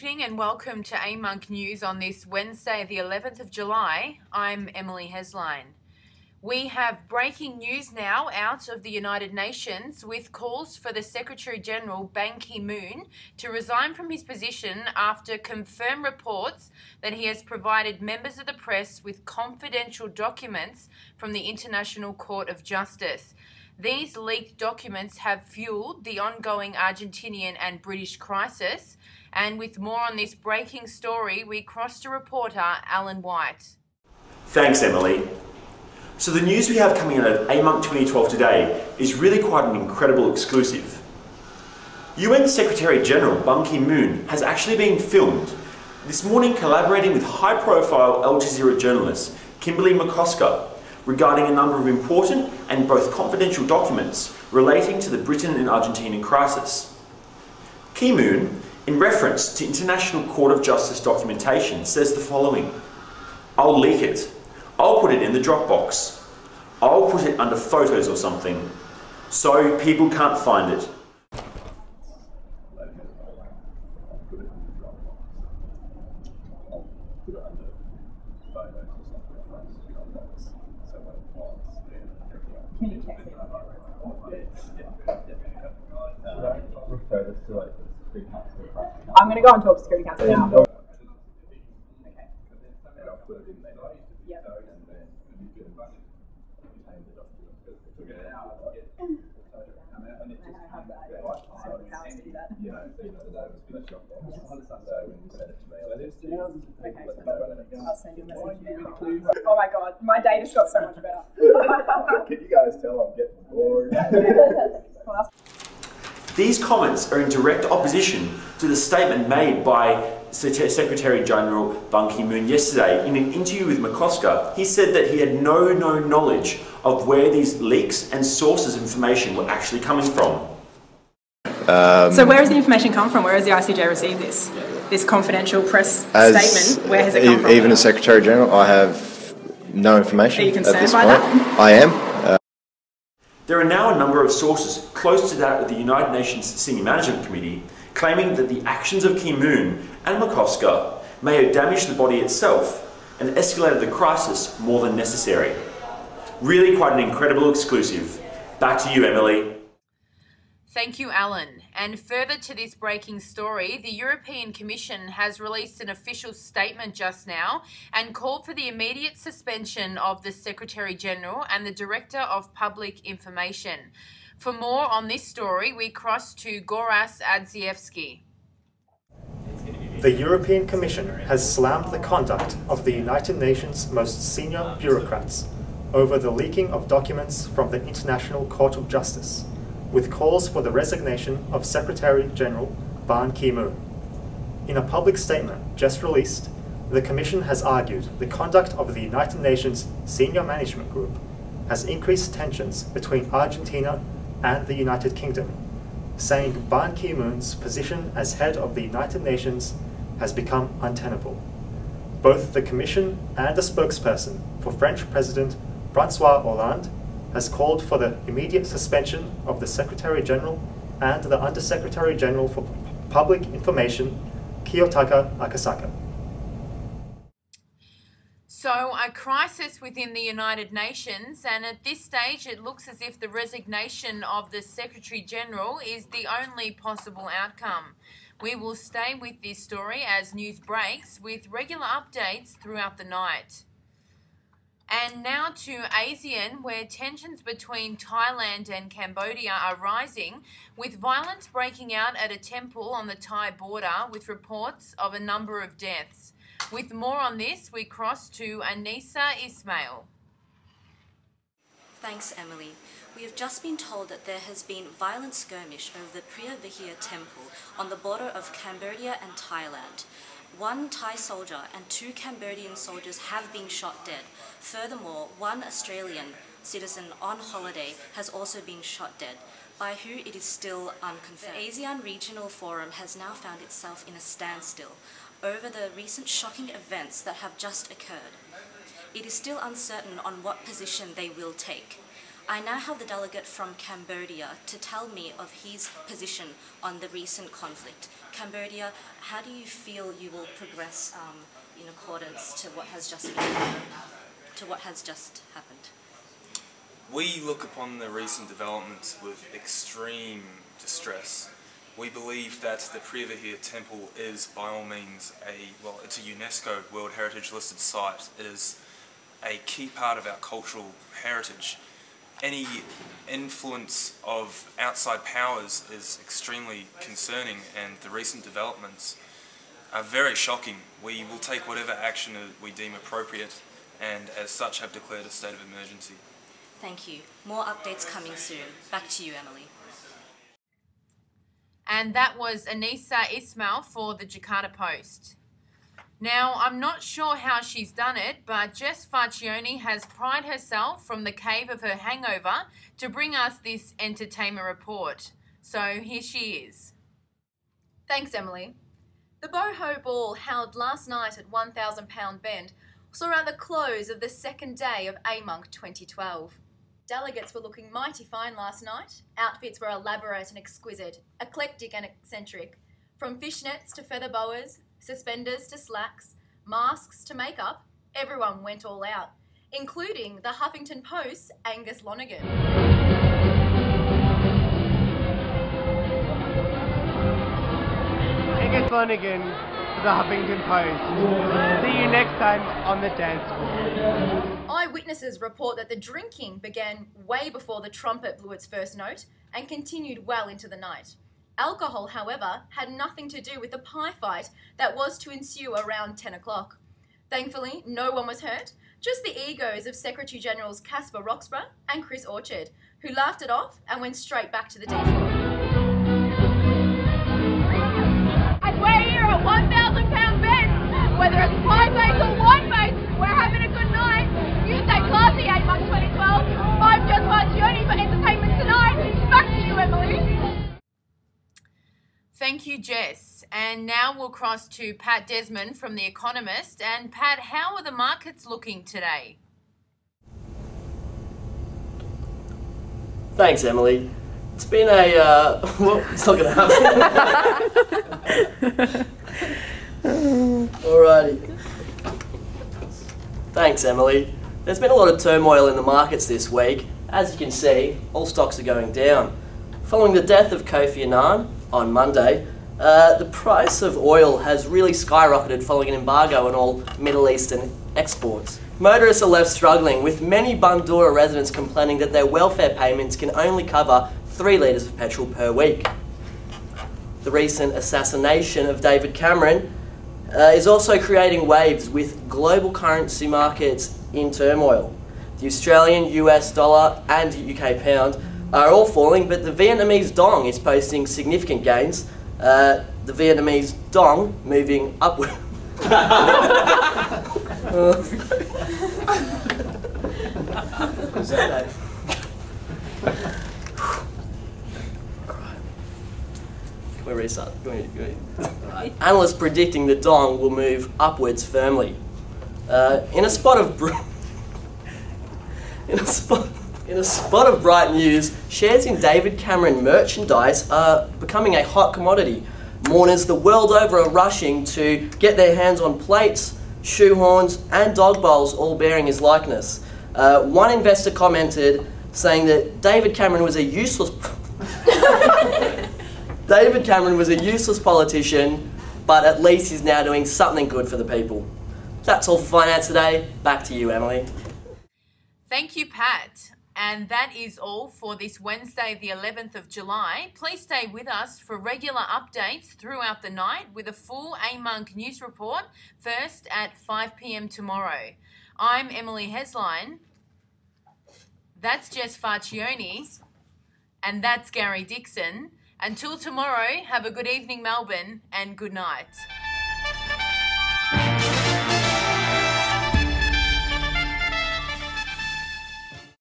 evening and welcome to AMUNC News on this Wednesday, the 11th of July. I'm Emily Hesline. We have breaking news now out of the United Nations with calls for the Secretary-General Ban Ki-moon to resign from his position after confirmed reports that he has provided members of the press with confidential documents from the International Court of Justice. These leaked documents have fueled the ongoing Argentinian and British crisis. And with more on this breaking story, we cross to reporter Alan White. Thanks, Emily. So the news we have coming out of AMUNC 2012 today is really quite an incredible exclusive. UN Secretary-General Ban Ki-moon has actually been filmed this morning collaborating with high-profile Al Jazeera journalist Kimberly McCosker regarding a number of important and both confidential documents relating to the Britain and Argentinian crisis. Ki-moon, in reference to International Court of Justice documentation, says the following: "I'll leak it. I'll put it in the Dropbox. I'll put it under photos or something, so people can't find it." I'm going to go and talk to Security Council now. Okay. Yep. I'll send you a message now. Oh my god, my day just got so much better. Can you guys tell I'm getting bored? These comments are in direct opposition to the statement made by Secretary-General Ban Ki-moon yesterday. In an interview with McCosker, he said that he had no knowledge of where these leaks and sources of information were actually coming from. So where has the information come from? Where has the ICJ received this confidential press statement? Where has it come from? Even as Secretary-General, I have no information. Are you concerned at this by point. that? I am. There are now a number of sources close to that of the United Nations Senior Management Committee claiming that the actions of Ki-moon and McCosker may have damaged the body itself and escalated the crisis more than necessary. Really quite an incredible exclusive. Back to you, Emily. Thank you, Alan. And further to this breaking story, the European Commission has released an official statement just now and called for the immediate suspension of the Secretary-General and the Director of Public Information. For more on this story, we cross to Goras Adzievski. The European Commission has slammed the conduct of the United Nations' most senior bureaucrats over the leaking of documents from the International Court of Justice, with calls for the resignation of Secretary-General Ban Ki-moon. In a public statement just released, the Commission has argued the conduct of the United Nations Senior Management Group has increased tensions between Argentina and the United Kingdom, saying Ban Ki-moon's position as head of the United Nations has become untenable. Both the Commission and a spokesperson for French President François Hollande has called for the immediate suspension of the Secretary-General and the Undersecretary-General for Public Information, Kiyotaka Akasaka. So, a crisis within the United Nations, and at this stage it looks as if the resignation of the Secretary-General is the only possible outcome. We will stay with this story as news breaks with regular updates throughout the night. And now to ASEAN, where tensions between Thailand and Cambodia are rising, with violence breaking out at a temple on the Thai border with reports of a number of deaths. With more on this, we cross to Anissa Ismail. Thanks, Emily. We have just been told that there has been violent skirmish over the Priya Vihia temple on the border of Cambodia and Thailand. One Thai soldier and 2 Cambodian soldiers have been shot dead. Furthermore, 1 Australian citizen on holiday has also been shot dead, by who it is still unconfirmed. The ASEAN Regional Forum has now found itself in a standstill over the recent shocking events that have just occurred. It is still uncertain on what position they will take. I now have the delegate from Cambodia to tell me of his position on the recent conflict. Cambodia, how do you feel you will progress in accordance to what has just happened? We look upon the recent developments with extreme distress. We believe that the Priya Vihar temple is by all means it's a UNESCO World Heritage listed site. It is a key part of our cultural heritage. Any influence of outside powers is extremely concerning, and the recent developments are very shocking. We will take whatever action we deem appropriate, and as such have declared a state of emergency. Thank you. More updates coming soon. Back to you, Emily. And that was Anissa Ismail for the Jakarta Post. Now, I'm not sure how she's done it, but Jess Farchione has pried herself from the cave of her hangover to bring us this entertainment report. So here she is. Thanks, Emily. The Boho Ball held last night at £1,000 Bend saw around the close of the second day of AMUNC 2012. Delegates were looking mighty fine last night. Outfits were elaborate and exquisite, eclectic and eccentric. From fishnets to feather boas, suspenders to slacks, masks to makeup, everyone went all out, including the Huffington Post's Angus Lonergan. Angus Lonergan for the Huffington Post. See you next time on the dance floor. Eyewitnesses report that the drinking began way before the trumpet blew its first note and continued well into the night. Alcohol, however, had nothing to do with the pie fight that was to ensue around 10 o'clock. Thankfully, no one was hurt, just the egos of Secretary-Generals Caspar Roxburgh and Chris Orchard, who laughed it off and went straight back to the D floor. And we're here at £1,000 Bend. Whether it's pie base or wine base, we're having a good night. You stay classy, AMUNC 2012. I'm Jess Farchione for Entertainment Tonight. Back to you, Emily. Thank you, Jess. And now we'll cross to Pat Desmond from The Economist. And Pat, how are the markets looking today? Thanks, Emily. It's been a, well, it's not going to happen. Alrighty. Thanks, Emily. There's been a lot of turmoil in the markets this week. As you can see, all stocks are going down. Following the death of Kofi Annan on Monday, the price of oil has really skyrocketed following an embargo on all Middle Eastern exports. Motorists are left struggling, with many Bundoora residents complaining that their welfare payments can only cover 3 litres of petrol per week. The recent assassination of David Cameron is also creating waves, with global currency markets in turmoil. The Australian, US dollar and UK pound are all falling, but the Vietnamese dong is posting significant gains. The Vietnamese dong moving upward. Can we restart? Analysts predicting the dong will move upwards firmly. In a spot of bright news, shares in David Cameron merchandise are becoming a hot commodity. Mourners the world over are rushing to get their hands on plates, shoehorns and dog bowls, all bearing his likeness. One investor commented saying that David Cameron was a useless politician, but at least he's now doing something good for the people. That's all for finance today. Back to you, Emily. Thank you, Pat. And that is all for this Wednesday, the 11th of July. Please stay with us for regular updates throughout the night with a full AMUNC news report, first at 5 p.m. tomorrow. I'm Emily Hesline. That's Jess Farchione. And that's Gary Dixon. Until tomorrow, have a good evening, Melbourne, and good night.